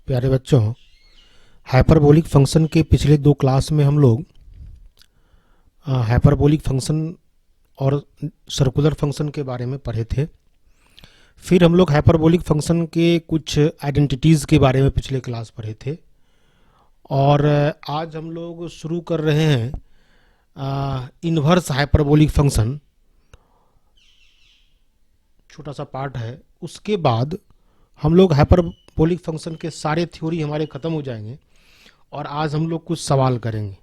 प्यारे बच्चों, hyperbolic function के पिछले दो क्लास में हम लोग हाइपरबोलिक फंक्शन और सर्कुलर फंक्शन के बारे में पढ़े थे। फिर हम लोग हाइपरबोलिक फंक्शन के कुछ आइडेंटिटीज़ के बारे में पिछले क्लास पढ़े थे और आज हम लोग शुरू कर रहे हैं इन्वर्स हाइपरबोलिक फंक्शन। छोटा सा पार्ट है, उसके बाद हम लोग हाइपरबोलिक फंक्शन के सारे थ्योरी हमारे ख़त्म हो जाएंगे और आज हम लोग कुछ सवाल करेंगे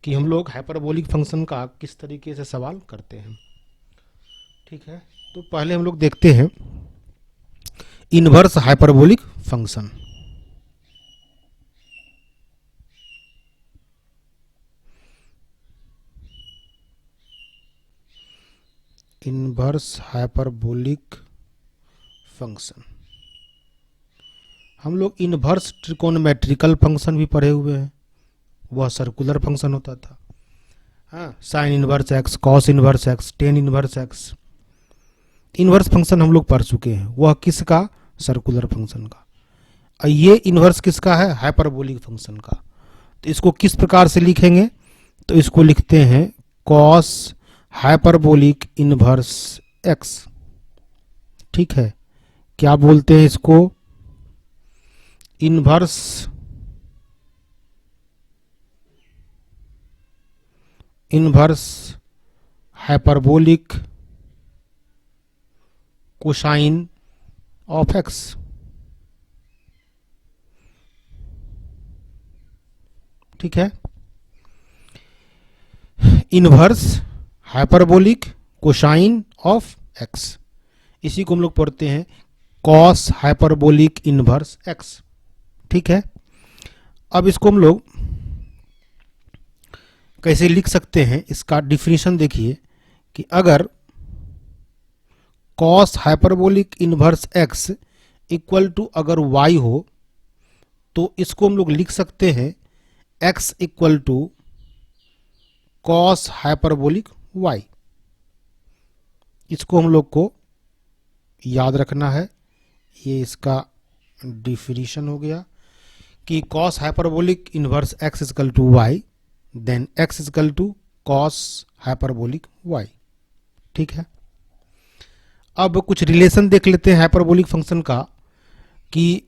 कि हम लोग हाइपरबोलिक फंक्शन का किस तरीके से सवाल करते हैं। ठीक है, तो पहले हम लोग देखते हैं inverse hyperbolic function. Inverse hyperbolic function हम लोग इन्वर्स ट्रिकोनोमेट्रिकल फंक्शन भी पढ़े हुए हैं, वह सर्कुलर फंक्शन होता था। हाँ, sign inverse x, cos inverse x, tan inverse x, inverse function हम लोग पढ़ चुके हैं। वह किसका? सर्कुलर फंक्शन का। और ये इन्वर्स किसका है? हाइपरबोलिक फंक्शन का। तो इसको किस प्रकार से लिखेंगे? तो इसको लिखते हैं कॉस हाइपरबोलिक इन्वर्स एक्स। ठीक है, क्या बोलते हैं इसको? Inverse hyperbolic cosine of x. ठीक है, inverse hyperbolic cosine of x, इसी को हम लोग पढ़ते हैं कॉस हाइपरबोलिक इन्वर्स एक्स। ठीक है, अब इसको हम लोग कैसे लिख सकते हैं, इसका डिफिनीशन देखिए कि अगर cos hyperbolic inverse X equal to अगर y हो तो इसको हम लोग लिख सकते हैं x equal to cos hyperbolic y। इसको हम लोग को याद रखना है, ये इसका डिफिनीशन हो गया कि cos hyperbolic inverse x equal to y, then x equal to cos hyperbolic y। ठीक है, अब कुछ रिलेशन देख लेते हैं हाइपरबोलिक फंक्शन का कि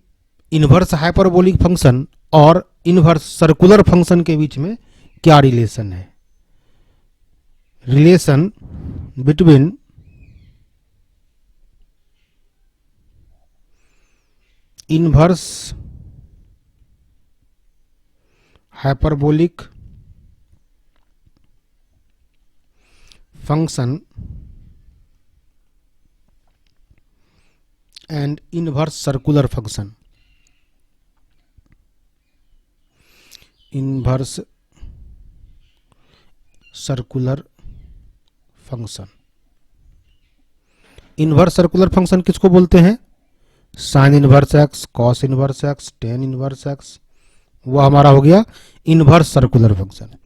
इन्वर्स हाइपरबोलिक फंक्शन और इन्वर्स सर्कुलर फंक्शन के बीच में क्या रिलेशन है। Relation between inverse hyperbolic function and inverse circular function। inverse circular function, inverse circular function किसको बोलते हैं? Sine inverse x, cos inverse x, tan inverse x, वह हमारा हो गया inverse circular function.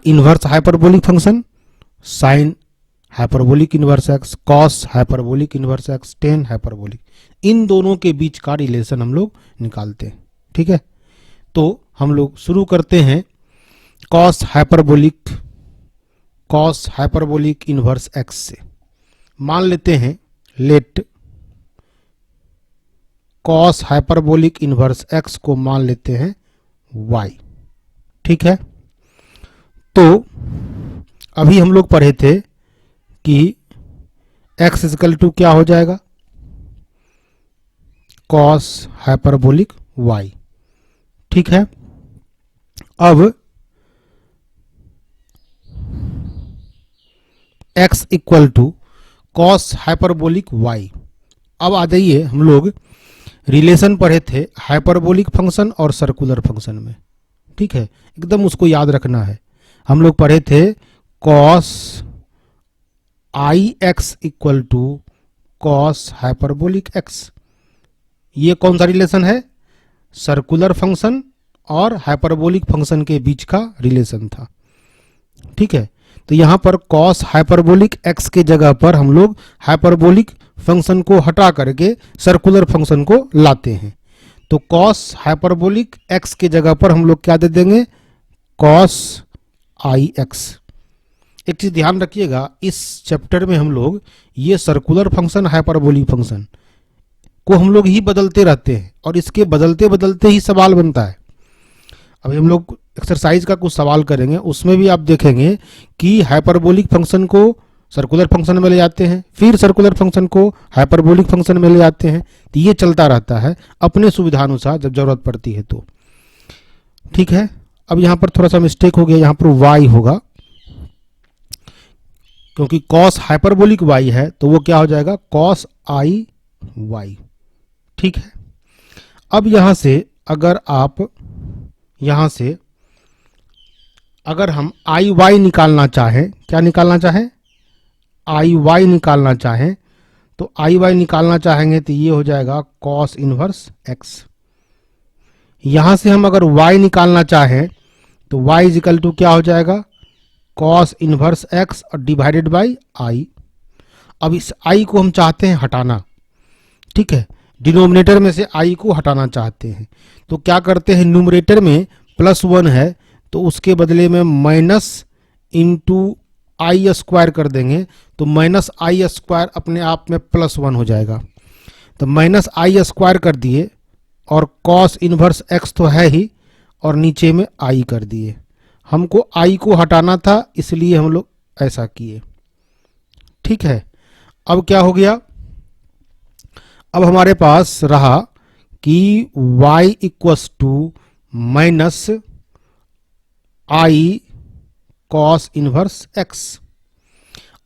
Inverse hyperbolic function sine hyperbolic inverse x, cos hyperbolic inverse x, tan hyperbolic, इन दोनों के बीच का रिलेशन हम लोग निकालते हैं। ठीक है, तो हम लोग शुरू करते हैं कॉस हाइपरबोलिक इन्वर्स एक्स से। मान लेते हैं let cos hyperbolic inverse X को मान लेते हैं y। ठीक है, तो अभी हम लोग पढ़े थे कि x इक्वल टू क्या हो जाएगा? Cos hyperbolic y। ठीक है, अब x equal to cos hyperbolic y। अब आ जाइए, हम लोग रिलेशन पढ़े थे हाइपरबोलिक फंक्शन और सर्कुलर फंक्शन में। ठीक है, एकदम उसको याद रखना है। हम लोग पढ़े थे cos i X equal to cos hyperbolic X. ये कौन सा रिलेशन है? सर्कुलर फंक्शन और हाइपरबोलिक फंक्शन के बीच का रिलेशन था। ठीक है, तो यहाँ पर कॉस हाइपरबोलिक एक्स के जगह पर हम लोग हाइपरबोलिक फंक्शन को हटा करके सर्कुलर फंक्शन को लाते हैं। तो कॉस हाइपरबोलिक एक्स के जगह पर हम लोग क्या दे देंगे, कॉस आई एक्स। एक चीज ध्यान रखिएगा, इस चैप्टर में हम लोग ये सर्कुलर फंक्शन हाइपरबोलिक फंक्शन को हम लोग ही बदलते रहते हैं और इसके बदलते बदलते ही सवाल बनता है। अभी हम लोग एक्सरसाइज का कुछ सवाल करेंगे, उसमें भी आप देखेंगे कि हाइपरबोलिक फंक्शन को सर्कुलर फंक्शन में ले जाते हैं, फिर सर्कुलर फंक्शन को हाइपरबोलिक फंक्शन में ले जाते हैं। तो ये चलता रहता है अपने सुविधानुसार जब जरूरत पड़ती है तो। ठीक है, अब यहाँ पर थोड़ा सा मिस्टेक हो गया, यहाँ पर y होगा, क्योंकि कॉस हाइपरबोलिक y है तो वो क्या हो जाएगा, कॉस आई वाई। ठीक है, अब यहां से अगर आप यहां से अगर हम आई वाई निकालना चाहें, क्या निकालना चाहें, आई वाई निकालना चाहें, तो आई वाई निकालना चाहेंगे तो ये हो जाएगा कॉस इनवर्स एक्स। यहां से हम अगर y निकालना चाहें तो y इजिकल टू क्या हो जाएगा, कॉस इनवर्स एक्स और डिवाइडेड बाई आई। अब इस आई को हम चाहते हैं हटाना, ठीक है, डिनोमिनेटर में से आई को हटाना चाहते हैं, तो क्या करते हैं, न्यूमरेटर में +1 है तो उसके बदले में माइनस इंटू आई स्क्वायर कर देंगे, तो माइनस आई स्क्वायर अपने आप में +1 हो जाएगा। तो माइनस आई स्क्वायर कर दिए और कॉस इनवर्स एक्स तो है ही और नीचे में आई कर दिए। हमको आई को हटाना था इसलिए हम लोग ऐसा किए। ठीक है, अब क्या हो गया, अब हमारे पास रहा कि y equals to minus i cos inverse x।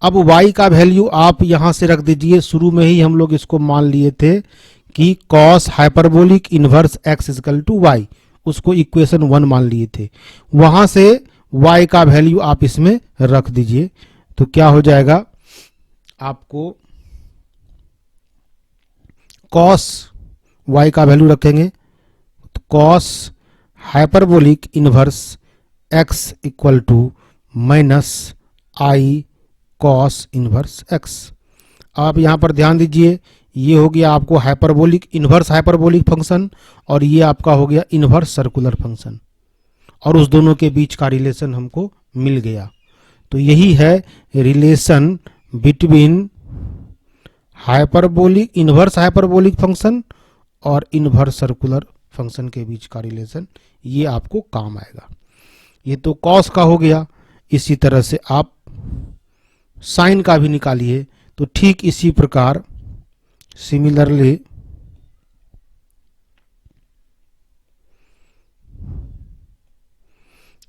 अब y का वैल्यू आप यहां से रख दीजिए, शुरू में ही हम लोग इसको मान लिए थे कि cos hyperbolic inverse x is equal to Y, उसको इक्वेशन 1 मान लिए थे। वहां से y का वैल्यू आप इसमें रख दीजिए, तो क्या हो जाएगा, आपको कॉस y का वैल्यू रखेंगे तो cos hyperbolic inverse x equal to minus i cos inverse x। आप यहाँ पर ध्यान दीजिए, ये हो गया आपको हाइपरबोलिक इनवर्स हाइपरबोलिक फंक्शन और ये आपका हो गया इनवर्स सर्कुलर फंक्शन, और उस दोनों के बीच का रिलेशन हमको मिल गया। तो यही है relation between hyperbolic inverse hyperbolic function और इनवर्स सर्कुलर फंक्शन के बीच का रिलेशन, ये आपको काम आएगा। ये तो कॉस का हो गया, इसी तरह से आप साइन का भी निकालिए, तो ठीक इसी प्रकार सिमिलरली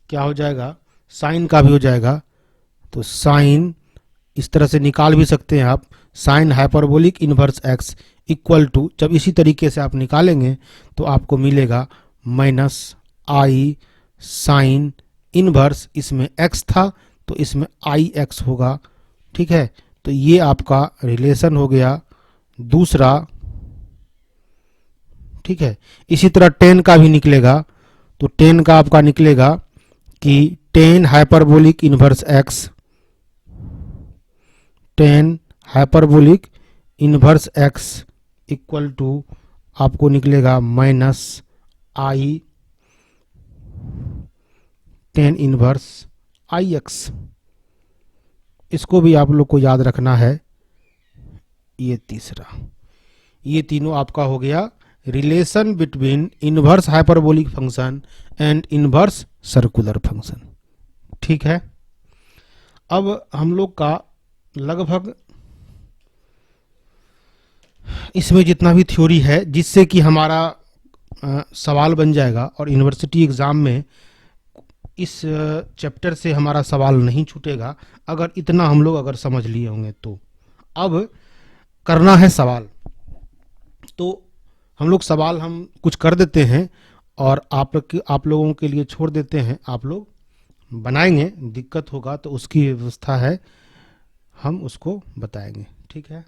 क्या हो जाएगा, साइन का भी हो जाएगा। तो साइन इस तरह से निकाल भी सकते हैं आप, sine hyperbolic inverse X equal to, जब इसी तरीके से आप निकालेंगे तो आपको मिलेगा माइनस आई साइन इनवर्स, इसमें x था तो इसमें आई एक्स होगा। ठीक है, तो ये आपका रिलेशन हो गया दूसरा। ठीक है, इसी तरह टेन का भी निकलेगा, तो टेन का आपका निकलेगा कि tan hyperbolic inverse X, tan hyperbolic inverse X equal to आपको निकलेगा minus i tan inverse i X. इसको भी आप लोग को याद रखना है। ये तीसरा, ये तीनों आपका हो गया relation between inverse hyperbolic function and inverse circular function. ठीक है, अब हम लोग का लगभग इसमें जितना भी थ्योरी है जिससे कि हमारा सवाल बन जाएगा और यूनिवर्सिटी एग्जाम में इस चैप्टर से हमारा सवाल नहीं छूटेगा, अगर इतना हम लोग अगर समझ लिए होंगे तो। अब करना है सवाल, तो हम लोग सवाल हम कुछ कर देते हैं और आप लोगों के लिए छोड़ देते हैं, आप लोग बनाएंगे, दिक्कत होगा तो उसकी व्यवस्था है, हम उसको बताएंगे। ठीक है,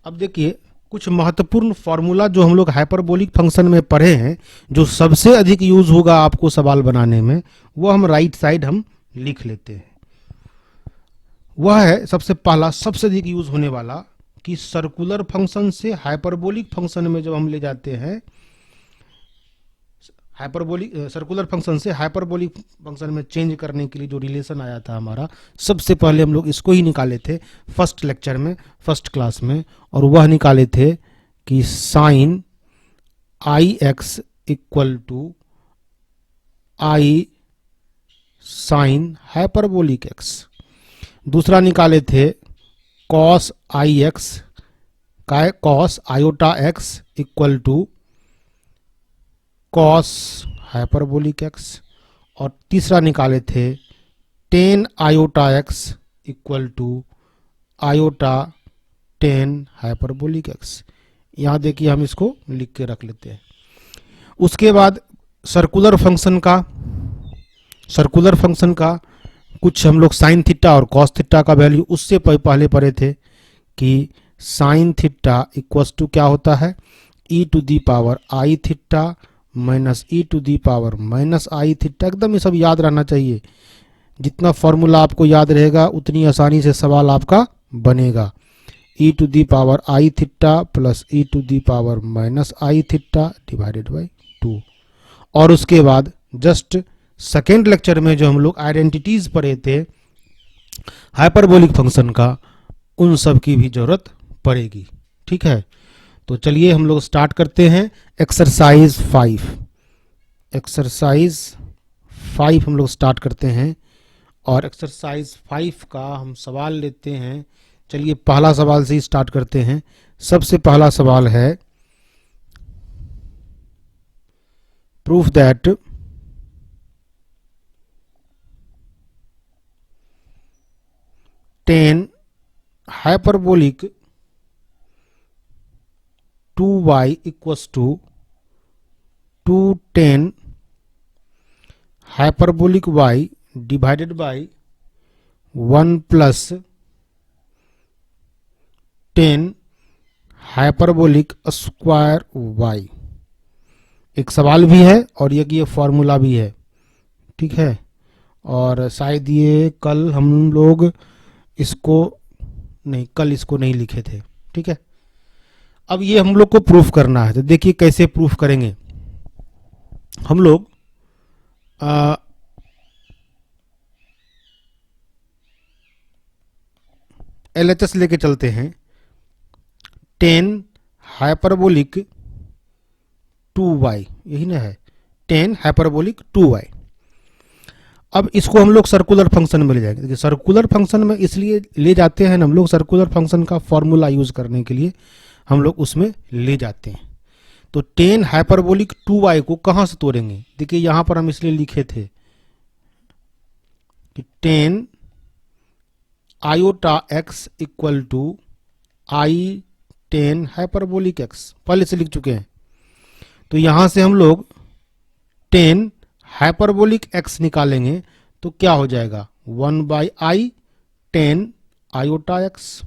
अब देखिए कुछ महत्वपूर्ण फॉर्मूला जो हम लोग हाइपरबोलिक फंक्शन में पढ़े हैं, जो सबसे अधिक यूज होगा आपको सवाल बनाने में, वो हम राइट साइड हम लिख लेते हैं। वह है सबसे पहला, सबसे अधिक यूज होने वाला कि सर्कुलर फंक्शन से हाइपरबोलिक फंक्शन में जब हम ले जाते हैं हाइपरबोलिक सर्कुलर फंक्शन से हाइपरबोलिक फंक्शन में चेंज करने के लिए जो रिलेशन आया था हमारा, सबसे पहले हम लोग इसको ही निकाले थे फर्स्ट लेक्चर में, फर्स्ट क्लास में, और वह निकाले थे कि sine i X equal to i sine hyperbolic X. दूसरा निकाले थे कॉस आई एक्स का cos iota X equal to cos hyperbolic x. और तीसरा निकाले थे tan iota X equal to iota tan hyperbolic X. यहाँ देखिए हम इसको लिख के रख लेते हैं। उसके बाद सर्कुलर फंक्शन का कुछ हम लोग साइन थीटा और कॉस थीटा का वैल्यू उससे पहले पढ़े थे कि साइन थीटा इक्वल्स टू क्या होता है, e to the power i theta minus e to the power minus i theta. एकदम ये सब याद रहना चाहिए। जितना फॉर्मूला आपको याद रहेगा उतनी आसानी से सवाल आपका बनेगा। E to the power i theta plus e to the power minus i theta divided by 2। और उसके बाद जस्ट सेकेंड लेक्चर में जो हम लोग आइडेंटिटीज पढ़े थे हाइपरबोलिक फंक्शन का, उन सब की भी जरूरत पड़ेगी। ठीक है, तो चलिए हम लोग स्टार्ट करते हैं। एक्सरसाइज 5 हम लोग स्टार्ट करते हैं। और एक्सरसाइज 5 का हम सवाल लेते हैं। चलिए पहला सवाल से ही स्टार्ट करते हैं। सबसे पहला सवाल है proof that tan hyperbolic 2y equals to 2tan hyperbolic y divided by 1 plus 10 hyperbolic square y। एक सवाल भी है और ये फॉर्मूला भी है। ठीक है, और शायद ये कल हम लोग इसको नहीं लिखे थे। ठीक है, अब ये हम लोग को प्रूफ करना है। तो देखिए कैसे प्रूफ करेंगे। हम लोग LHS लेके चलते हैं। 10 हाइपरबोलिक 2y, यही ना है, 10 हाइपरबोलिक 2y। अब इसको हम लोग सर्कुलर फंक्शन में ले जाएंगे। देखिए सर्कुलर फंक्शन में इसलिए ले जाते हैं हम लोग, सर्कुलर फंक्शन का फॉर्मूला यूज करने के लिए हम लोग उसमें ले जाते हैं। तो 10 हाइपरबोलिक 2y को कहां से तोड़ेंगे। देखिए यहां पर हम इसलिए लिखे थे कि 10 iota x equal to i 10 hyperbolic x, पहले से लिख चुके हैं। तो यहां से हम लोग 10 हाइपरबोलिक x निकालेंगे तो क्या हो जाएगा 1 बाई आई 10 आयोटा x।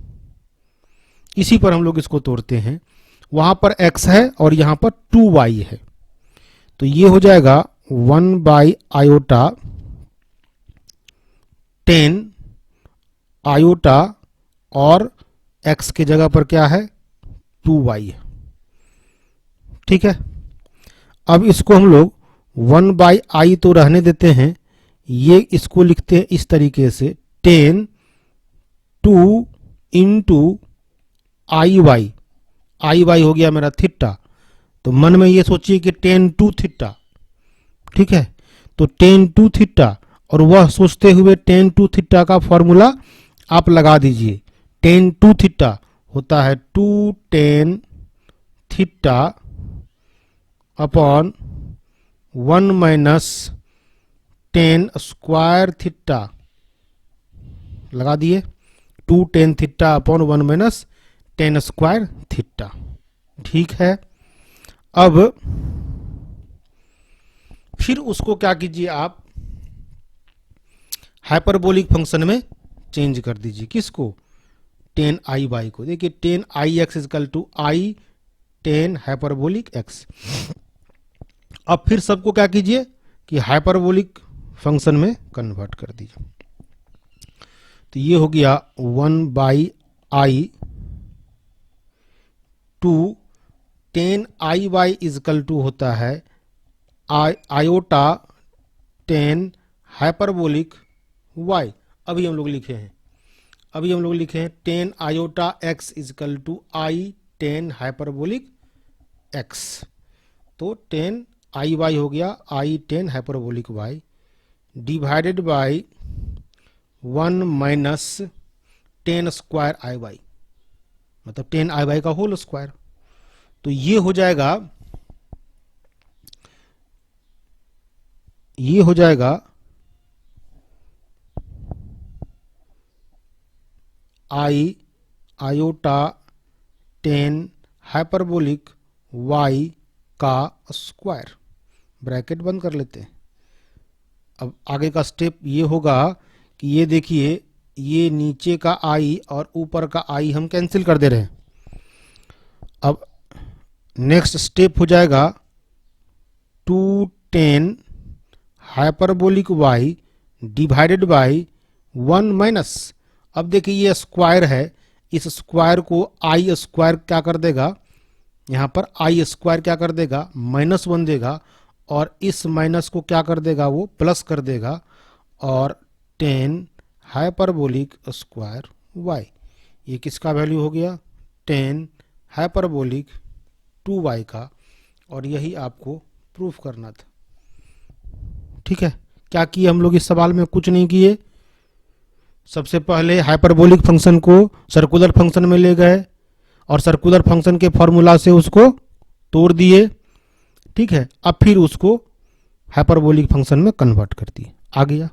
इसी पर हम लोग इसको तोड़ते हैं। वहां पर x है और यहां पर 2y है, तो ये हो जाएगा 1 बाई आयोटा 10 आयोटा और x के जगह पर क्या है 2y है। ठीक है, अब इसको हम लोग 1 बाई आई तो रहने देते हैं, ये इसको लिखते हैं इस तरीके से 10 2 इंटू आई वाई हो गया मेरा थीटा। तो मन में ये सोचिए कि 10 2 थीटा। ठीक है, तो 10 2 थीटा, और वह सोचते हुए 10 2 थीटा का फॉर्मूला आप लगा दीजिए। 10 2 थीटा होता है 2 tan theta upon 1 minus 10 square theta, लगा दिए 2 tan theta upon 1 minus 10 square theta. ठीक है, अब फिर उसको क्या कीजिए आप हाइपरबोलिक फंक्शन में चेंज कर दीजिए। किसको 10 आई वाई को। देखिए 10 i x is equal to i 10 hyperbolic x. अब फिर सबको क्या कीजिए कि हाइपरबोलिक फंक्शन में कन्वर्ट कर दीजिए। तो ये हो गया 1 by i to 10 i Y is equal to होता है आयोटा टेन हाइपरबोलिक y। अभी हम लोग लिखे हैं tan iota x is equal to i tan hyperbolic x। तो टेन आई वाई हो गया i tan hyperbolic y divided by 1 minus tan square i y, मतलब टेन आई वाई का होल स्क्वायर। तो ये हो जाएगा i iota tan hyperbolic y का स्क्वायर। ब्रैकेट बंद कर लेते हैं। अब आगे का स्टेप ये होगा कि ये देखिए, ये नीचे का i और ऊपर का i हम कैंसिल कर दे रहे हैं। अब नेक्स्ट स्टेप हो जाएगा 2 ten hyperbolic y divided by 1 minus, अब देखिए ये स्क्वायर है, इस स्क्वायर को आई स्क्वायर क्या कर देगा, यहाँ पर आई स्क्वायर क्या कर देगा, -1 देगा, और इस माइनस को क्या कर देगा, वो प्लस कर देगा, और 10 हाइपरबोलिक स्क्वायर y। ये किसका वैल्यू हो गया, 10 हाइपरबोलिक 2y का, और यही आपको प्रूफ करना था। ठीक है, क्या किए हम लोग इस सवाल में, कुछ नहीं किए। सबसे पहले हाइपरबोलिक फंक्शन को सर्कुलर फंक्शन में ले गए और सर्कुलर फंक्शन के फॉर्मूला से उसको तोड़ दिए। ठीक है, अब फिर उसको हाइपरबोलिक फंक्शन में कन्वर्ट कर दिए, आ गया।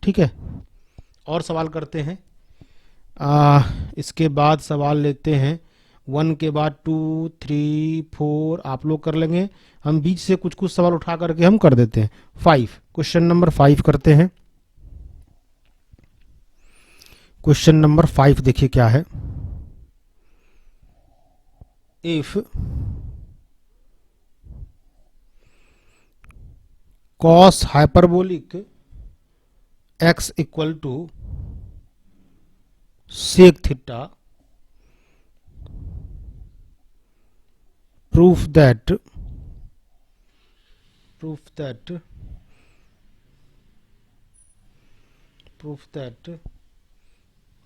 ठीक है, और सवाल करते हैं। इसके बाद सवाल लेते हैं 1 के बाद 2, 3, 4 आप लोग कर लेंगे, हम बीच से कुछ कुछ सवाल उठा करके हम कर देते हैं। 5, क्वेश्चन नंबर 5 करते हैं। क्वेश्चन नंबर 5 देखिए क्या है। If cos hyperbolic x equal to sec थीटा, proof that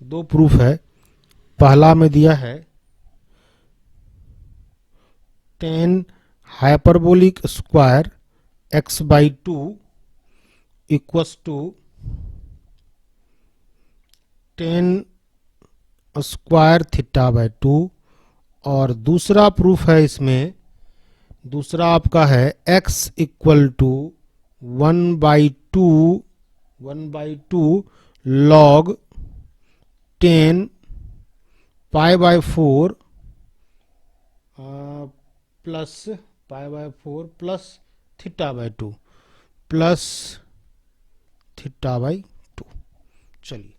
दो प्रूफ है। पहला में दिया है 10 hyperbolic square x by 2 equals to 10 square theta by 2, और दूसरा प्रूफ है इसमें, दूसरा आपका है x equal to 1/2 log 10 π/4 plus π/4 plus theta by 2 plus theta by 2। चलिए,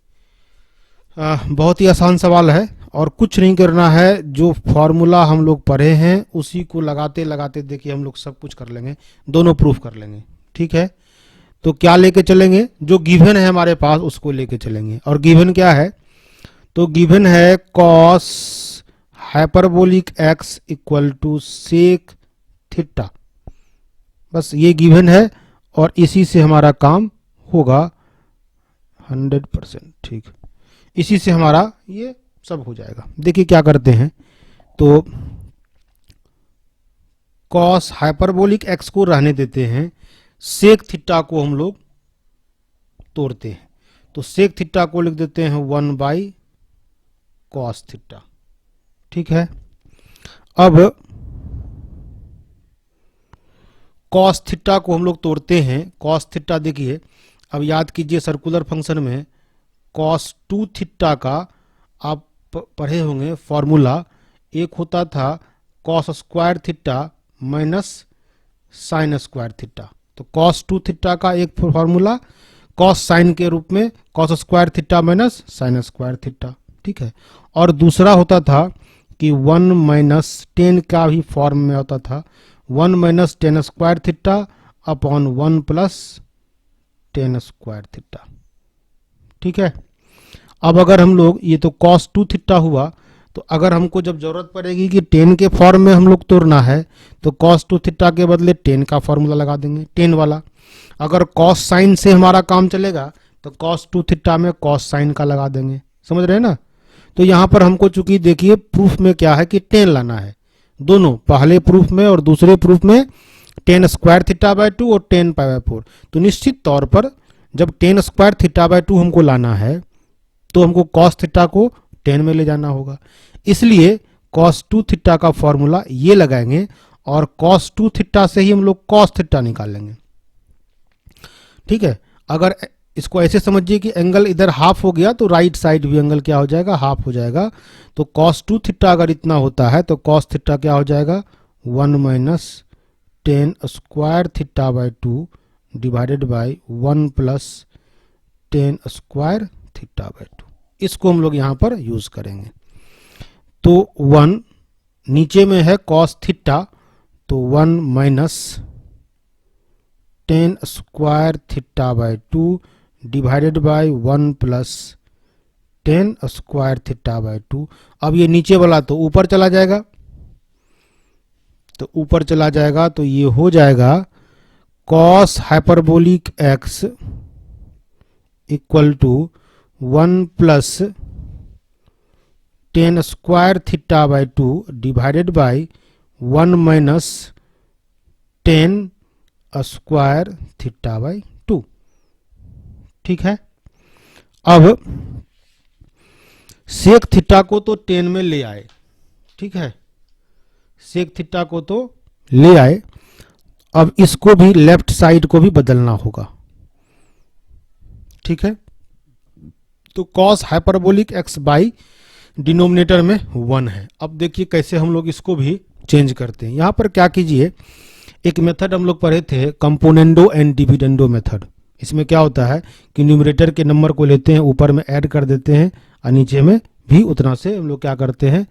बहुत ही आसान सवाल है और कुछ नहीं करना है, जो फॉर्मूला हम लोग पढ़े हैं उसी को लगाते लगाते देखिए हम लोग सब कुछ कर लेंगे, दोनों प्रूफ कर लेंगे। ठीक है, तो क्या लेके चलेंगे, जो गिवन है हमारे पास उसको लेके चलेंगे। और गिवन क्या है, तो गिवन है cos hyperbolic x equal to sec theta, बस ये गिवन है और इसी से हमारा काम होगा 100%। ठीक, इसी से हमारा ये सब हो जाएगा। देखिए क्या करते हैं, तो कॉस हाइपरबोलिक x को रहने देते हैं, सेक थीटा को हम लोग तोड़ते हैं, तो सेक थीटा को लिख देते हैं 1 कॉस थीटा। ठीक है, अब कॉस थीटा को हम लोग तोड़ते हैं। कॉस थीटा देखिए, अब याद कीजिए सर्कुलर फंक्शन में कॉस 2 थीटा का आप पढ़े होंगे फॉर्मूला, एक होता था cos square theta minus sine square theta. तो कॉस 2 थीटा का एक फॉर्मूला कॉस साइन के रूप में cos square theta minus sine square theta. ठीक है, और दूसरा होता था कि 1 माइनस 10 का भी फॉर्म में होता था 1 minus 10 square theta upon 1 plus 10 square theta. ठीक है, अब अगर हम लोग, ये तो cos 2 थीटा हुआ, तो अगर हमको जब जरूरत पड़ेगी कि टेन के फॉर्म में हम लोग तोड़ना है तो कॉस टू थीटा के बदले टेन का फॉर्मूला लगा देंगे, टेन वाला। अगर कॉस साइन से हमारा काम चलेगा तो कॉस टू थीटा में कॉस साइन का लगा देंगे, समझ रहे हैं ना। तो यहाँ पर हमको चूंकि देखिए प्रूफ में क्या है कि टेन लाना है, दोनों पहले प्रूफ में और दूसरे प्रूफ में टेन स्क्वायर थीटा बाय 2 और टेन पाई बाय 4। तो निश्चित तौर पर जब टेन स्क्वायर थीटा बाय 2 हमको लाना है तो हमको कॉस थीटा को 10 में ले जाना होगा, इसलिए कॉस टू थीटा का फॉर्मूला ये लगाएंगे और कॉस टू थीटा से ही हम लोग कॉस थीटा निकालेंगे। ठीक है, अगर इसको ऐसे समझिए कि एंगल इधर हाफ हो गया तो राइट साइड भी एंगल क्या हो जाएगा, हाफ हो जाएगा। तो कॉस टू थीटा अगर इतना होता है तो कॉस थीटा क्या हो जाएगा, 1 minus tan square theta by 2 divided by 1 plus tan square theta by 2। इसको हम लोग यहाँ पर यूज करेंगे। तो 1 नीचे में है कॉस थीटा, तो 1 minus tan square theta by 2 divided by 1 plus tan square theta by 2। अब ये नीचे वाला तो ऊपर चला जाएगा, तो ऊपर चला जाएगा तो ये हो जाएगा cos hyperbolic X equal to 1 plus tan square theta by 2 divided by 1 minus tan square theta by 2। ठीक है, अब सेक थीटा को तो 10 में ले आए, ठीक है, सेक थीटा को तो ले आए। अब इसको भी लेफ्ट साइड को भी बदलना होगा, ठीक है। तो cos hyperbolic x by denominator में 1 है। अब देखिए कैसे हम लोग इसको भी चेंज करते हैं। यहां पर क्या कीजिए, एक मेथड हम लोग पढ़े थे कंपोनेंडो एंड डिविडेंडो मेथड। इसमें क्या होता है कि न्यूमरेटर के नंबर को लेते हैं, ऊपर में ऐड कर देते हैं और नीचे में भी उतना से हम लोग क्या करते हैं,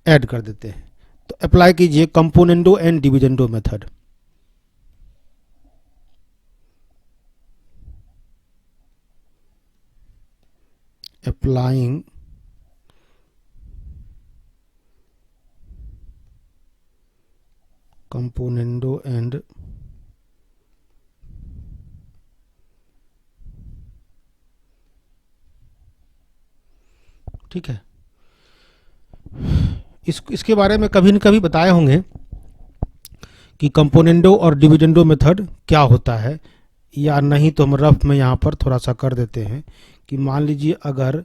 ऐड कर देते हैं। तो अप्लाई कीजिए componendo and dividendo method. Applying componendo and ठीक है, इसके बारे में कभी न कभी बताए होंगे कि कंपोनेंडो और डिविडेंडो मेथड क्या होता है, या नहीं तो हम रफ में यहाँ पर थोड़ा सा कर देते हैं कि मान लीजिए अगर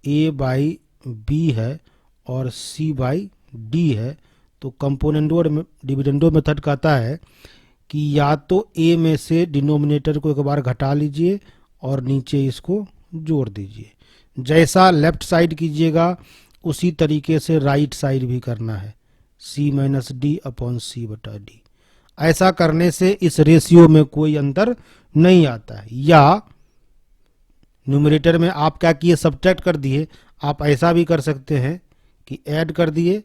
a बाई बी है और c बाई डी है, तो कंपोनेंडो और डिविडेंडो मेथड कहता है कि या तो a में से डिनोमिनेटर को एक बार घटा लीजिए और नीचे इसको जोड़ दीजिए। जैसा लेफ्ट साइड कीजिएगा उसी तरीके से राइट साइड भी करना है, c माइनस डी अपॉन सी बटा डी। ऐसा करने से इस रेशियो में कोई अंतर नहीं आता है। या न्यूमरेटर में आप क्या किए, सब्ट्रैक्ट कर दिए। आप ऐसा भी कर सकते हैं कि ऐड कर दिए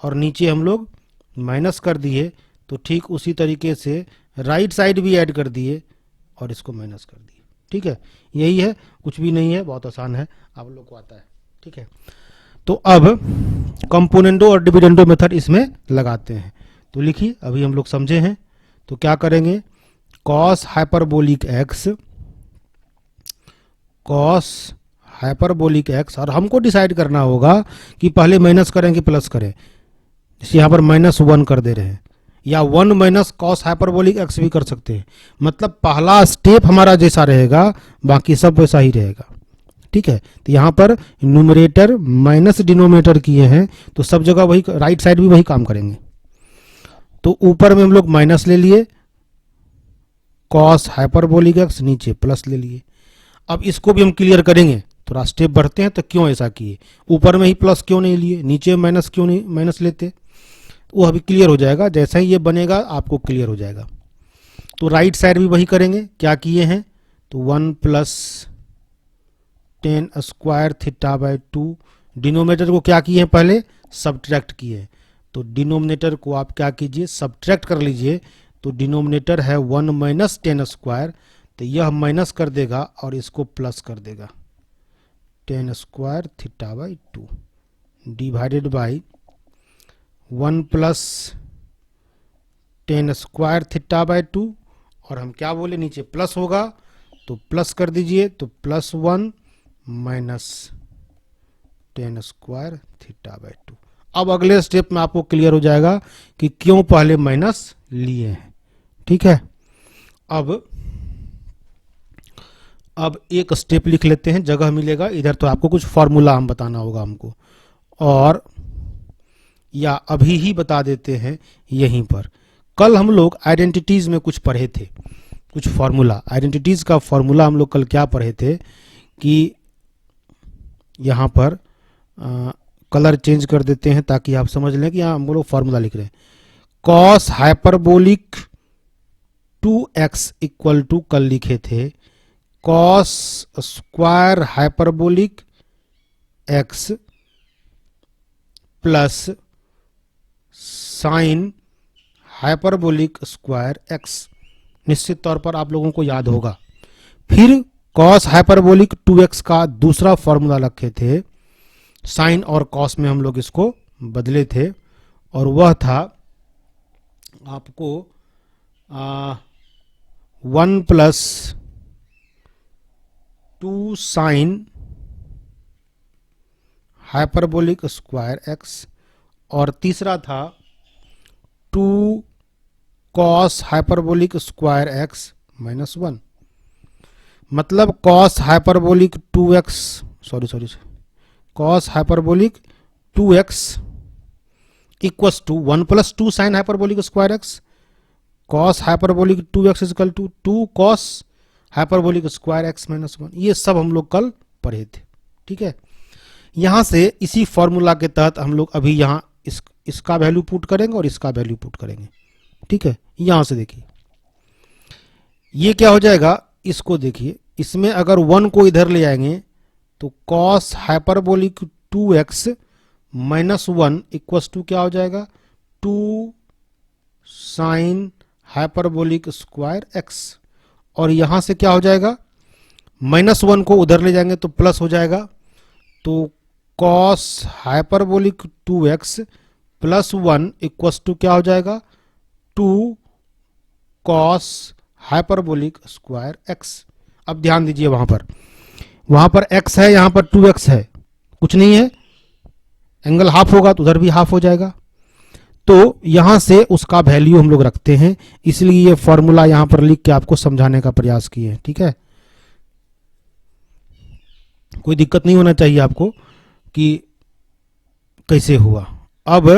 और नीचे हम लोग माइनस कर दिए, तो ठीक उसी तरीके से राइट साइड भी ऐड कर दिए और इसको माइनस कर दिए। ठीक है, यही है, कुछ भी नहीं है, बहुत आसान है, आप लोग को आता है। ठीक है, तो अब कंपोनेंडो और डिविडेंडो मेथड इसमें लगाते हैं। तो लिखिए, अभी हम लोग समझे हैं। तो क्या करेंगे, cos hyperbolic x, cos hyperbolic x, और हमको डिसाइड करना होगा कि पहले माइनस करें कि प्लस करें। जैसे यहाँ पर -1 कर दे रहे हैं, या 1 माइनस कॉस हाइपरबोलिक एक्स भी कर सकते हैं। मतलब पहला स्टेप हमारा जैसा रहेगा, बाकी सब वैसा ही रहेगा। ठीक है, तो यहाँ पर न्यूमरेटर माइनस डिनोमिनेटर किए हैं, तो सब जगह वही, राइट साइड भी वही काम करेंगे। तो ऊपर में हम लोग माइनस ले लिए, कॉस हाइपरबोलिक एक्स, नीचे प्लस ले लिए। अब इसको भी हम क्लियर करेंगे, थोड़ा स्टेप बढ़ते हैं। तो क्यों ऐसा किए, ऊपर में ही प्लस क्यों नहीं लिए, नीचे माइनस क्यों नहीं माइनस लेते, वो अभी क्लियर हो जाएगा। जैसा ही ये बनेगा आपको क्लियर हो जाएगा। तो राइट साइड भी वही करेंगे, क्या किए हैं, तो 1 plus tan square theta by 2। Denominator को क्या किए हैं, पहले सब्ट्रैक्ट किए हैं। तो डिनोमिनेटर को आप क्या कीजिए, सब्ट्रैक्ट कर लीजिए। तो डिनोमिनेटर है 1 माइनस टेन स्क्वायर, तो यह माइनस कर देगा और इसको प्लस कर देगा, ten square theta by 2। Divided by 1 plus tan square theta by 2, और हम क्या बोले नीचे प्लस होगा तो प्लस कर दीजिए, तो +1 minus tan square theta by 2। अब अगले स्टेप में आपको क्लियर हो जाएगा कि क्यों पहले माइनस लिए हैं। ठीक है, अब एक स्टेप लिख लेते हैं, जगह मिलेगा इधर, तो आपको कुछ फॉर्मूला हम बताना होगा हमको, और या अभी ही बता देते हैं यहीं पर। कल हम लोग आइडेंटिटीज में कुछ पढ़े थे, कुछ फॉर्मूला, आइडेंटिटीज का फॉर्मूला हम लोग कल क्या पढ़े थे कि यहाँ पर कलर चेंज कर देते हैं ताकि आप समझ लें कि यहाँ हम लोग फॉर्मूला लिख रहे हैं। Cos hyperbolic 2x equal to कल लिखे थे cos square hyperbolic x plus sign hyperbolic square x। निश्चित तौर पर आप लोगों को याद होगा। फिर कॉस हाइपरबोलिक 2x का दूसरा फॉर्मूला रखे थे, साइन और कॉस में हम लोग इसको बदले थे, और वह था आपको 1 plus 2 sine hyperbolic square x, और तीसरा था 2 cos hyperbolic square x minus 1। मतलब cos hyperbolic 2x cos hyperbolic 2x equals to 1 plus 2 sine hyperbolic square x, cos hyperbolic 2x equal to 2 cos hyperbolic square x minus 1। ये सब हम लोग कल पढ़े थे। ठीक है, यहां से इसी फॉर्मूला के तहत हम लोग अभी यहाँ इसका वैल्यू पुट करेंगे और इसका वैल्यू पुट करेंगे। ठीक है, यहां से देखिए ये क्या हो जाएगा, इसको देखिए, इसमें अगर 1 को इधर ले आएंगे तो cos hyperbolic 2x minus 1 equals to क्या हो जाएगा 2 साइन हाइपरबोलिक स्क्वायर x, और यहां से क्या हो जाएगा -1 को उधर ले जाएंगे तो प्लस हो जाएगा, तो cos hyperbolic 2x plus 1 equals to क्या हो जाएगा 2 कॉस हाइपरबोलिक स्क्वायर x। अब ध्यान दीजिए, वहां पर x है, यहां पर 2x है, कुछ नहीं है, एंगल हाफ होगा तो उधर भी हाफ हो जाएगा, तो यहां से उसका वैल्यू हम लोग रखते हैं, इसलिए ये फॉर्मूला यहां पर लिख के आपको समझाने का प्रयास किए हैं। ठीक है, कोई दिक्कत नहीं होना चाहिए आपको कि कैसे हुआ। अब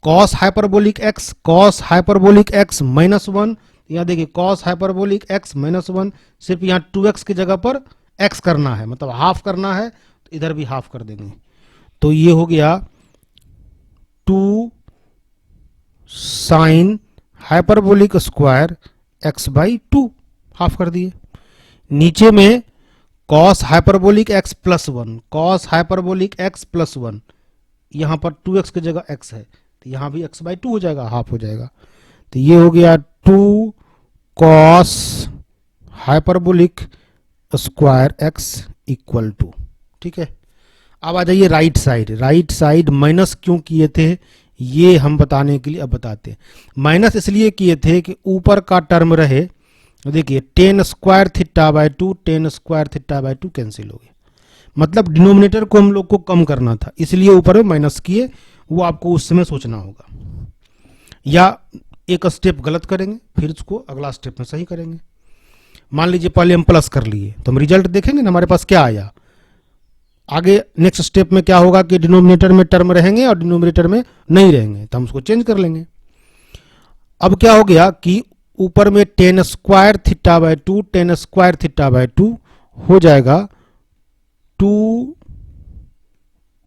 कॉस हाइपरबोलिक x माइनस 1, यहाँ देखिए कॉस हाइपरबोलिक x माइनस 1, सिर्फ यहाँ 2x की जगह पर x करना है, मतलब हाफ करना है, तो इधर भी हाफ कर देंगे, तो ये हो गया 2 sine hyperbolic square x by 2, half कर दिए। नीचे में cos hyperbolic x plus 1, cos hyperbolic x plus 1, यहाँ पर 2x की जगह x है, तो यहाँ भी x बाई 2 हो जाएगा, हाफ हो जाएगा, तो ये हो गया 2 cos hyperbolic square x equal to. ठीक है, अब आ जाइए राइट साइड माइनस क्यों किए थे ये हम बताने के लिए अब बताते हैं। माइनस इसलिए किए थे कि ऊपर का टर्म रहे, देखिए ten square theta by 2 cancel हो गया, मतलब डिनोमिनेटर को हम लोग को कम करना था, इसलिए ऊपर में माइनस किए, वो आपको उस समय सोचना होगा, या एक स्टेप गलत करेंगे फिर उसको अगला स्टेप में सही करेंगे। मान लीजिए पहले हम प्लस कर लिए तो हम रिजल्ट देखेंगे ना हमारे पास क्या आया, आगे नेक्स्ट स्टेप में क्या होगा कि डिनोमिनेटर में टर्म रहेंगे और डिनोमिनेटर में नहीं रहेंगे, तो हम उसको चेंज कर लेंगे। अब क्या हो गया कि ऊपर में टेन स्क्वायर थीटा बाई 2 हो जाएगा 2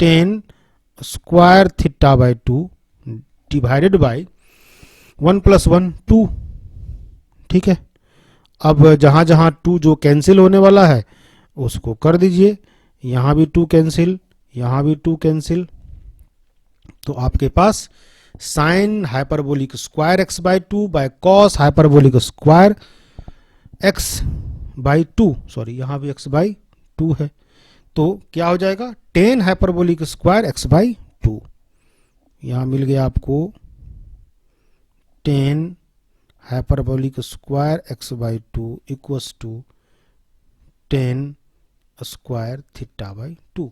ten square theta by 2 divided by 1 plus 1 2। ठीक है, अब जहां जहां 2 जो कैंसिल होने वाला है उसको कर दीजिए, यहां भी 2 कैंसिल, यहां भी 2 कैंसिल, तो आपके पास sine hyperbolic square x by 2 by cos hyperbolic square x by 2, sorry यहां भी x बाई 2 है, तो क्या हो जाएगा tan hyperbolic square x by two, यहां मिल गया आपको tan hyperbolic square x by two equals to tan square theta by two.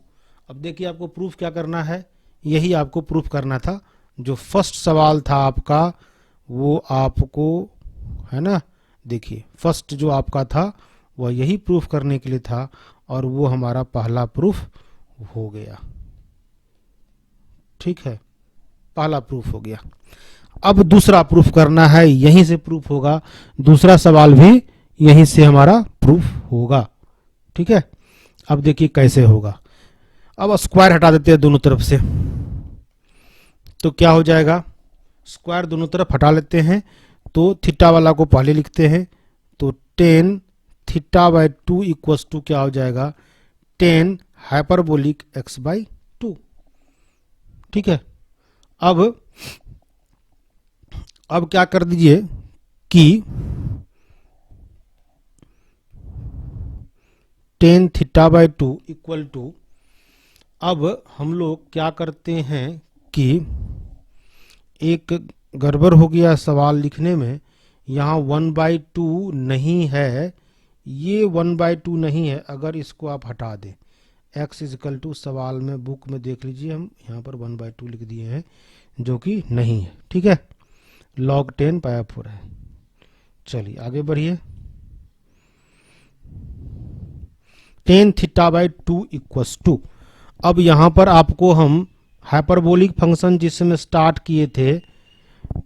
अब देखिए आपको प्रूफ क्या करना है, यही आपको प्रूफ करना था। जो फर्स्ट सवाल था आपका वो आपको है ना, देखिए फर्स्ट जो आपका था वह यही प्रूफ करने के लिए था और वो हमारा पहला प्रूफ हो गया। ठीक है, पहला प्रूफ हो गया। अब दूसरा प्रूफ करना है, यहीं से प्रूफ होगा, दूसरा सवाल भी यहीं से हमारा प्रूफ होगा। ठीक है, अब देखिए कैसे होगा। अब स्क्वायर हटा देते हैं दोनों तरफ से, तो क्या हो जाएगा, स्क्वायर दोनों तरफ हटा लेते हैं तो थीटा वाला को पहले लिखते हैं, तो tan theta by two equals to क्या हो जाएगा, tan hyperbolic x by two. ठीक है, अब क्या कर दीजिए कि tan theta by two equal to, अब हम लोग क्या करते हैं कि एक गड़बड़ हो गया सवाल लिखने में, यहाँ 1/2 नहीं है, ये 1/2 नहीं है। अगर इसको आप हटा दें, x इजकल टू, सवाल में बुक में देख लीजिए हम यहाँ पर 1/2 लिख दिए हैं जो कि नहीं है। ठीक है, log 10 पाया 4 है। चलिए आगे बढ़िए, tan theta by two equals to, अब यहाँ पर आपको हम हाइपरबोलिक फंक्शन जिसमें स्टार्ट किए थे,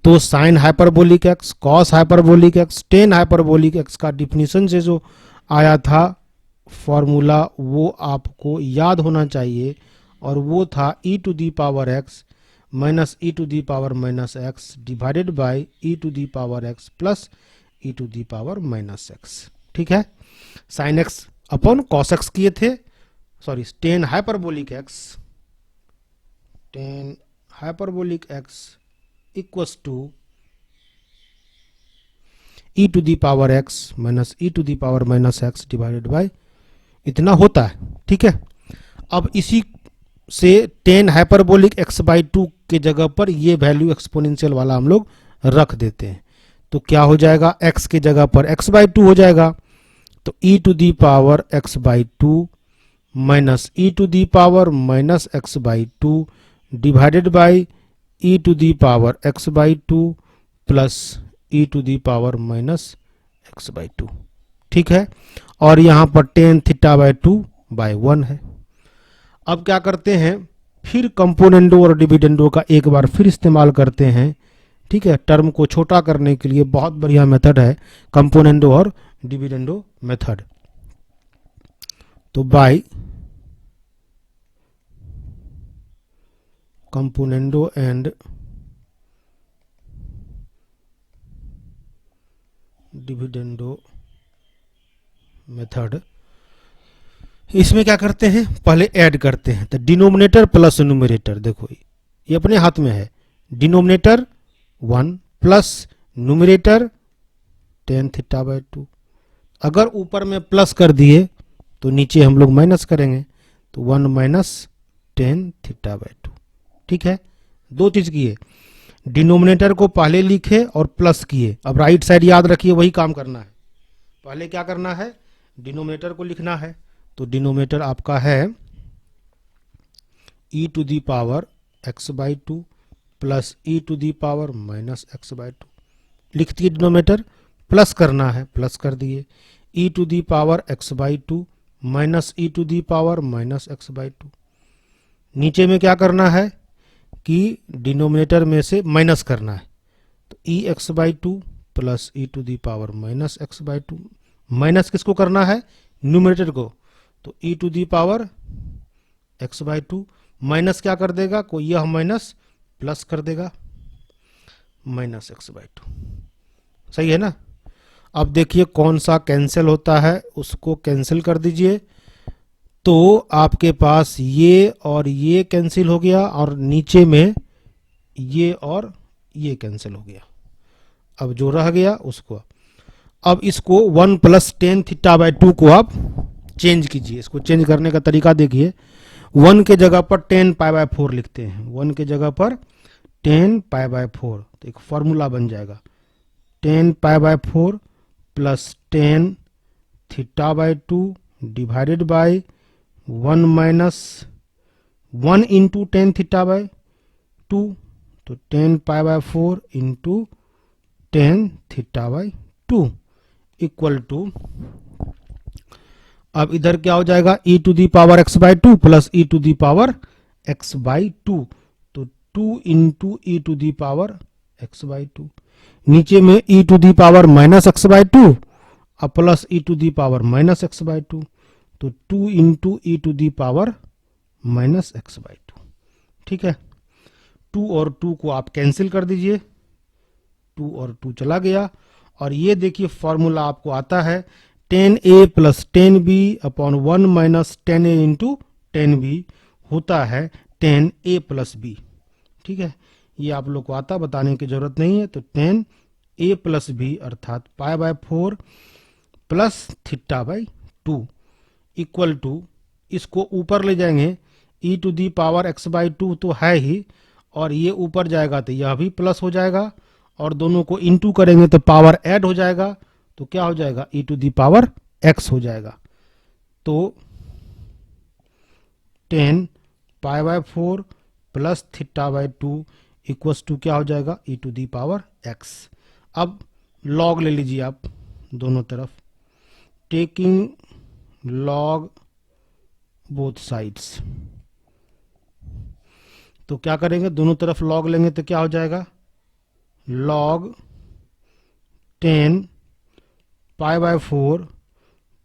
तो sign hyperbolic x, cos hyperbolic x, tan hyperbolic x का डिफिनीशन से जो आया था फॉर्मूला वो आपको याद होना चाहिए, और वो था e to the power x minus e to the power minus x divided by e to the power x plus e to the power minus x. ठीक है, sine x upon cos x किए थे, sorry tan hyperbolic x, tan hyperbolic x equals to e to the power x minus e to the power minus x divided by इतना होता है। ठीक है, अब इसी से ten hyperbolic x by to के जगह पर ये वैल्यू एक्सपोनेंशियल वाला हम लोग रख देते हैं, तो क्या हो जाएगा, x के जगह पर x बाई टू हो जाएगा, तो e to the power x by two minus e to the power minus x by two divided by e to the power x by two plus e to the power minus x by two. ठीक है, और यहाँ पर tan theta by two by 1 है। अब क्या करते हैं, फिर कंपोनेंडो और डिविडेंडो का एक बार फिर इस्तेमाल करते हैं। ठीक है, टर्म को छोटा करने के लिए बहुत बढ़िया मेथड है कंपोनेंडो और डिविडेंडो मेथड। तो by componendo and dividendo method, इसमें क्या करते हैं, पहले ऐड करते हैं, तो डिनोमिनेटर प्लस न्यूमरेटर, देखो ये अपने हाथ में है, denominator 1 plus numerator ten theta by to. अगर ऊपर में प्लस कर दिए तो नीचे हम लोग माइनस करेंगे, तो 1 minus ten theta by two. ठीक है, दो चीज किए, डिनोमिनेटर को पहले लिखे और प्लस किए। अब राइट साइड याद रखिए, वही काम करना है। पहले क्या करना है, डिनोमिनेटर को लिखना है, तो डिनोमिनेटर आपका है e to the power x by two plus e to the power minus x by two. लिख दिए डिनोमिनेटर, प्लस करना है, प्लस कर दिए, e to the power x by two minus e to the power minus x by two. नीचे में क्या करना है कि डिनोमिनेटर में से माइनस करना है, तो e x by two plus e to the power minus x by two. Minus किसको करना है, न्यूमरेटर को, तो e to the power x by two minus क्या कर देगा, कोई यह माइनस प्लस कर देगा माइनस एक्स बाई टू। सही है ना। अब देखिए कौन सा कैंसिल होता है, उसको कैंसिल कर दीजिए, तो आपके पास ये और ये कैंसिल हो गया, और नीचे में ये और ये कैंसिल हो गया। अब जो रह गया उसको, अब इसको 1 plus ten theta by to को आप चेंज कीजिए। इसको चेंज करने का तरीका देखिए, 1 के जगह पर 10π/4 लिखते हैं, 1 के जगह पर 10π/4, तो एक फॉर्मूला बन जाएगा 10π/4 plus 10θ/2 divided by 1 minus 1 into 10θ/2, तो 10π/4 इंटू 10θ/2 इक्वल टू, अब इधर क्या हो जाएगा e⁻x/2 प्लस e⁻x/2, तो 2 इंटू e⁻x/2, नीचे में e⁻−x/2 और प्लस e⁻−x/2, तो 2 इंटू e⁻−x/2। ठीक है, 2 और 2 को आप कैंसिल कर दीजिए, 2 और 2 चला गया, और ये देखिए फॉर्मूला आपको आता है 10a plus 10b upon 1 minus 10a into 10b होता है 10a प्लस b। ठीक है, ये आप लोग को आता, बताने की जरूरत नहीं है। तो 10a प्लस b अर्थात π/4 प्लस θ/2 इक्वल टू, इसको ऊपर ले जाएंगे, e⁻x/2 तो है ही, और ये ऊपर जाएगा तो यह भी प्लस हो जाएगा, और दोनों को इंटू करेंगे तो पावर ऐड हो जाएगा, तो क्या हो जाएगा e⁻x हो जाएगा। तो 10π/4 प्लस θ/2 इक्वल्स टू क्या हो जाएगा e⁻x। अब लॉग ले लीजिए आप दोनों तरफ, टेकिंग लॉग बोथ साइड्स, तो क्या करेंगे, दोनों तरफ लॉग लेंगे तो क्या हो जाएगा log 10π/4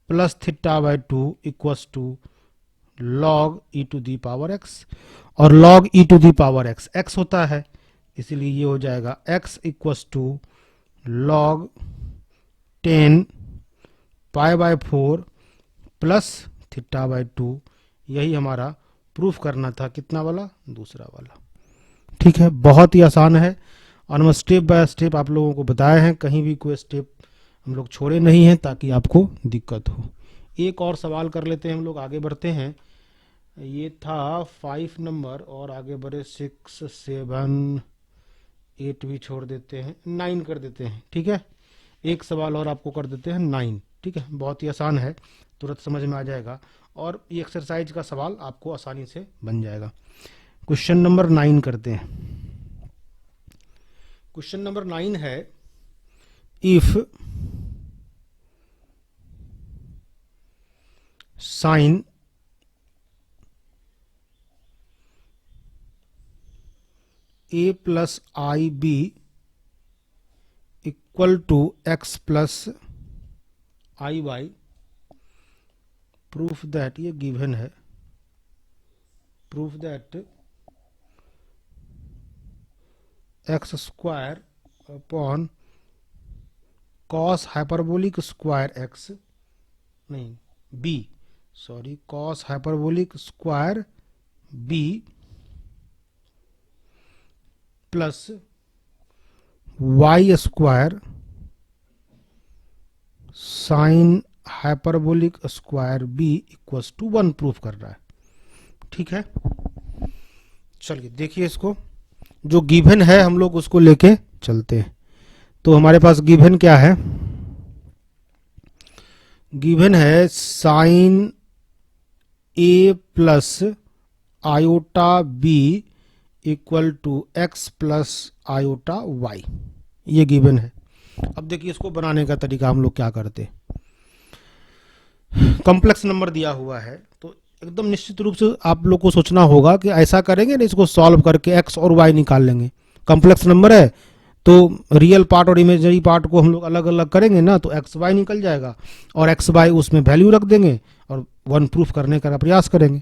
plus θ/2 equals to log e⁻x, और लॉग e⁻x x होता है, इसलिए ये हो जाएगा x equals to log 10π/4 plus θ/2। यही हमारा प्रूफ करना था, कितना वाला, दूसरा वाला। ठीक है, बहुत ही आसान है, और हम स्टेप बाय स्टेप आप लोगों को बताए हैं, कहीं भी कोई स्टेप हम लोग छोड़े नहीं हैं ताकि आपको दिक्कत हो। एक और सवाल कर लेते हैं, हम लोग आगे बढ़ते हैं। ये था 5 नंबर, और आगे बढ़े 6, 7, 8 भी छोड़ देते हैं, 9 कर देते हैं। ठीक है, एक सवाल और आपको कर देते हैं 9। ठीक है, बहुत ही आसान है, तुरंत समझ में आ जाएगा, और ये एक्सरसाइज का सवाल आपको आसानी से बन जाएगा। क्वेश्चन नंबर 9 करते हैं। क्वेश्चन नंबर 9 है, if sine a plus i b equal to x plus i y, proof that, ये गिवन है, proof that x square upon cos hyperbolic square x, नहीं b, sorry, cos hyperbolic square b plus y square sine hyperbolic square b equals to 1 proof कर रहा है। ठीक है, चलिए देखिए, इसको जो गिवन है हम लोग उसको लेके चलते हैं। तो हमारे पास गिवन क्या है, गिवन है sine a plus iota b equal to x plus iota y, ये गिवन है। अब देखिए, इसको बनाने का तरीका हम लोग क्या करते हैं, कॉम्प्लेक्स नंबर दिया हुआ है, तो एकदम निश्चित रूप से आप लोग को सोचना होगा कि ऐसा करेंगे ना, इसको सॉल्व करके x और y निकाल लेंगे। कॉम्प्लेक्स नंबर है तो रियल पार्ट और इमेजनरी पार्ट को हम लोग अलग अलग करेंगे ना, तो एक्स वाई निकल जाएगा, और एक्स वाई उसमें वैल्यू रख देंगे और 1 प्रूफ करने का प्रयास करेंगे।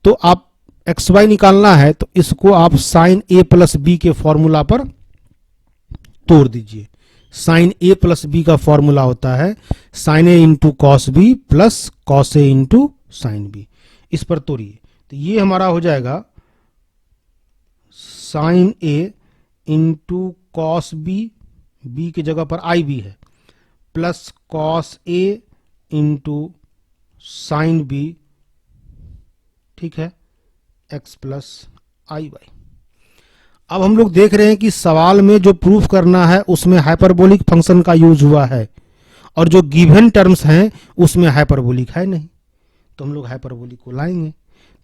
तो आप एक्स वाई निकालना है तो इसको आप साइन ए प्लस बी के फॉर्मूला पर तोड़ दीजिए। साइन ए प्लस बी का फॉर्मूला होता है sine A into cos B plus cos A into sine B. इस पर तोड़िए तो ये हमारा हो जाएगा sine A into cos B, B की जगह पर आई बी है, plus cos A into sine B, ठीक है, एक्स प्लस आई वाई। अब हम लोग देख रहे हैं कि सवाल में जो प्रूफ करना है उसमें हाइपरबोलिक फंक्शन का यूज हुआ है और जो गिवन टर्म्स हैं उसमें हाइपरबोलिक है नहीं, तो हम लोग हाइपरबोलिक को लाएंगे।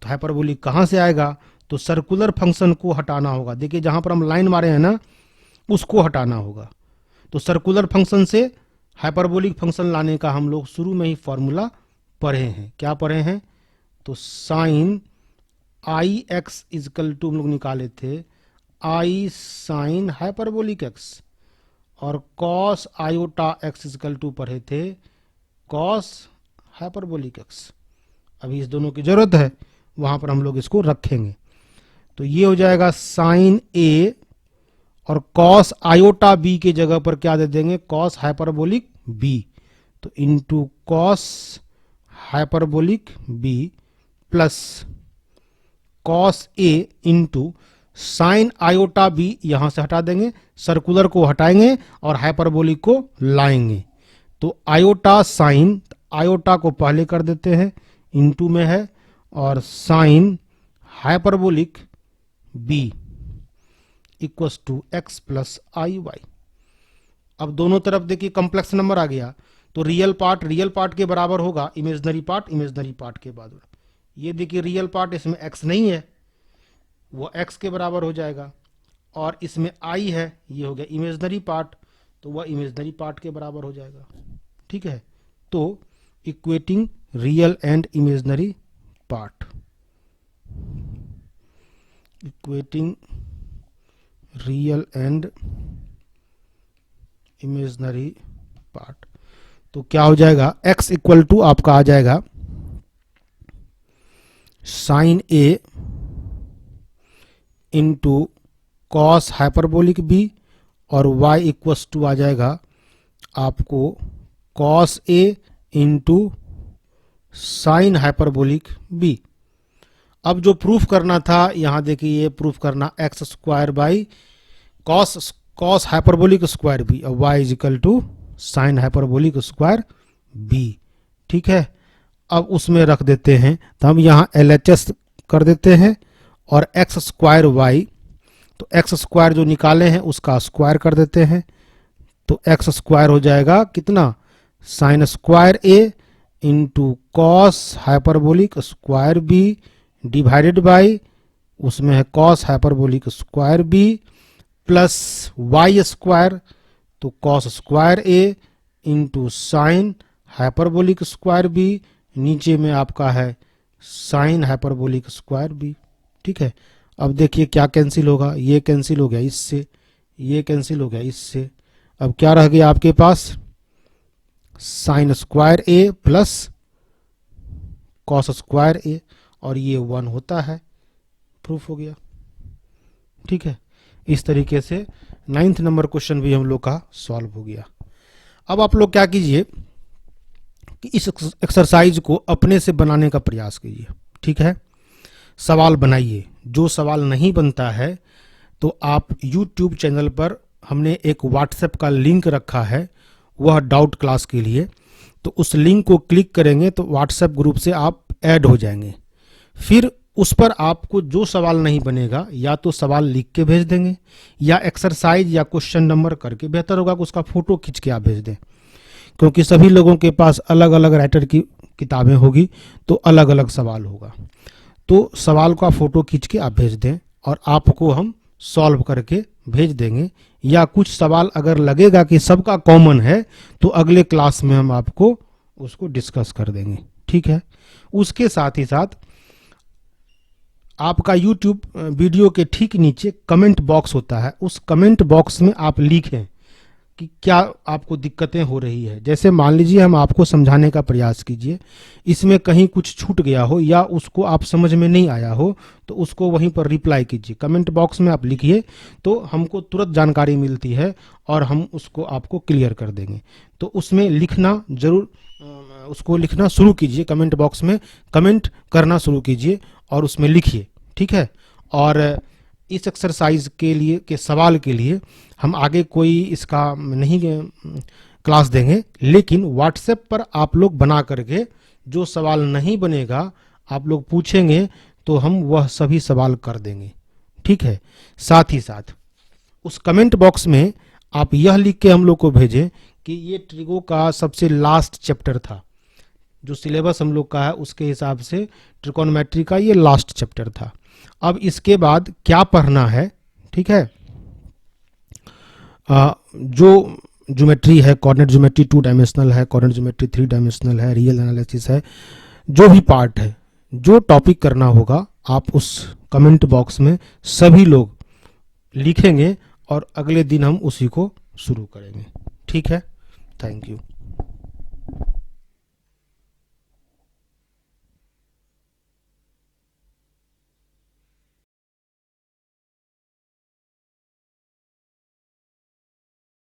तो हाइपरबोलिक कहाँ से आएगा, तो सर्कुलर फंक्शन को हटाना होगा। देखिए जहां पर हम लाइन मारे हैं ना उसको हटाना होगा। तो सर्कुलर फंक्शन से हाइपरबोलिक फंक्शन लाने का हम लोग शुरू में ही फॉर्मूला पढ़े हैं। क्या पढ़े हैं, तो sine i x is equal to हम लोग निकाले थे आई साइन हाइपरबोलिक एक्स, और cos iota x is equal to पढ़े थे कॉस हाइपरबोलिक एक्स। अभी इस दोनों की जरूरत है, वहां पर हम लोग इसको रखेंगे। तो ये हो जाएगा साइन ए, और कॉस आयोटा बी के जगह पर क्या दे देंगे, कॉस हाइपरबोलिक बी। तो into cos hyperbolic B plus cos A into sine iota B, यहां से हटा देंगे, सर्कुलर को हटाएंगे और हाइपरबोलिक को लाएंगे। तो आयोटा साइन, आयोटा को पहले कर देते हैं, इंटू में है, और sine hyperbolic b equals to x plus i y. अब दोनों तरफ देखिए कॉम्प्लेक्स नंबर आ गया, तो रियल पार्ट के बराबर होगा, इमेजनरी पार्ट के बराबर। ये देखिए रियल पार्ट, इसमें एक्स नहीं है, वो एक्स के बराबर हो जाएगा, और इसमें आई है, ये हो गया इमेजनरी पार्ट, तो वह इमेजनरी पार्ट के बराबर हो जाएगा। ठीक है, तो equating real and imaginary part, equating real and imaginary part, तो क्या हो जाएगा, x इक्वल टू आपका आ जाएगा sine A into cos hyperbolic B, और y इक्वस टू आ जाएगा आपको cos A into sine hyperbolic B. अब जो प्रूफ करना था, यहां देखिए ये प्रूफ करना x square by cos hyperbolic square b, और y is equal to sine hyperbolic square b. ठीक है, अब उसमें रख देते हैं, तो हम यहाँ LHS कर देते हैं, और एक्स स्क्वायर वाई, तो एक्स स्क्वायर जो निकाले हैं उसका स्क्वायर कर देते हैं, तो एक्स स्क्वायर हो जाएगा कितना, sine square A into cos hyperbolic square B divided by, उसमें है cos hyperbolic square B plus y square, तो cos square A into sine hyperbolic square B, नीचे में आपका है साइन हाइपरबोलिक स्क्वायर बी। ठीक है, अब देखिए क्या कैंसिल होगा, ये कैंसिल हो गया इससे, ये कैंसिल हो गया इससे, अब क्या रह गया आपके पास, साइन स्क्वायर ए प्लस कॉस स्क्वायर ए, और ये 1 होता है, प्रूफ हो गया। ठीक है, इस तरीके से 9th नंबर क्वेश्चन भी हम लोग का सॉल्व हो गया। अब आप लोग क्या कीजिए कि इस एक्सरसाइज को अपने से बनाने का प्रयास कीजिए। ठीक है, सवाल बनाइए, जो सवाल नहीं बनता है तो आप YouTube चैनल पर हमने एक व्हाट्सएप का लिंक रखा है, वह डाउट क्लास के लिए, तो उस लिंक को क्लिक करेंगे तो व्हाट्सएप ग्रुप से आप ऐड हो जाएंगे। फिर उस पर आपको जो सवाल नहीं बनेगा, या तो सवाल लिख के भेज देंगे, या एक्सरसाइज या क्वेश्चन नंबर करके, बेहतर होगा कि उसका फोटो खींच के आप भेज दें, क्योंकि सभी लोगों के पास अलग अलग राइटर की किताबें होगी, तो अलग अलग सवाल होगा। तो सवाल का फोटो खींच के आप भेज दें, और आपको हम सॉल्व करके भेज देंगे, या कुछ सवाल अगर लगेगा कि सबका कॉमन है तो अगले क्लास में हम आपको उसको डिस्कस कर देंगे। ठीक है, उसके साथ ही साथ आपका YouTube वीडियो के ठीक नीचे कमेंट बॉक्स होता है, उस कमेंट बॉक्स में आप लिखें कि क्या आपको दिक्कतें हो रही है। जैसे मान लीजिए हम आपको समझाने का प्रयास कीजिए, इसमें कहीं कुछ छूट गया हो या उसको आप समझ में नहीं आया हो, तो उसको वहीं पर रिप्लाई कीजिए, कमेंट बॉक्स में आप लिखिए, तो हमको तुरंत जानकारी मिलती है और हम उसको आपको क्लियर कर देंगे। तो उसमें लिखना जरूर, उसको लिखना शुरू कीजिए, कमेंट बॉक्स में कमेंट करना शुरू कीजिए और उसमें लिखिए। ठीक है, और इस एक्सरसाइज के लिए के सवाल के लिए हम आगे कोई इसका नहीं क्लास देंगे, लेकिन व्हाट्सएप पर आप लोग बना करके जो सवाल नहीं बनेगा आप लोग पूछेंगे तो हम वह सभी सवाल कर देंगे। ठीक है, साथ ही साथ उस कमेंट बॉक्स में आप यह लिख के हम लोग को भेजें कि ये ट्रिगो का सबसे लास्ट चैप्टर था, जो सिलेबस हम लोग का है उसके हिसाब से ट्रिकोनोमेट्री का ये लास्ट चैप्टर था। अब इसके बाद क्या पढ़ना है, ठीक है, जो ज्योमेट्री है, कोऑर्डिनेट ज्योमेट्री 2 डायमेंशनल है, कोऑर्डिनेट ज्योमेट्री 3 डायमेंशनल है, रियल एनालिसिस है, जो भी पार्ट है, जो टॉपिक करना होगा आप उस कमेंट बॉक्स में सभी लोग लिखेंगे और अगले दिन हम उसी को शुरू करेंगे। ठीक है, थैंक यू।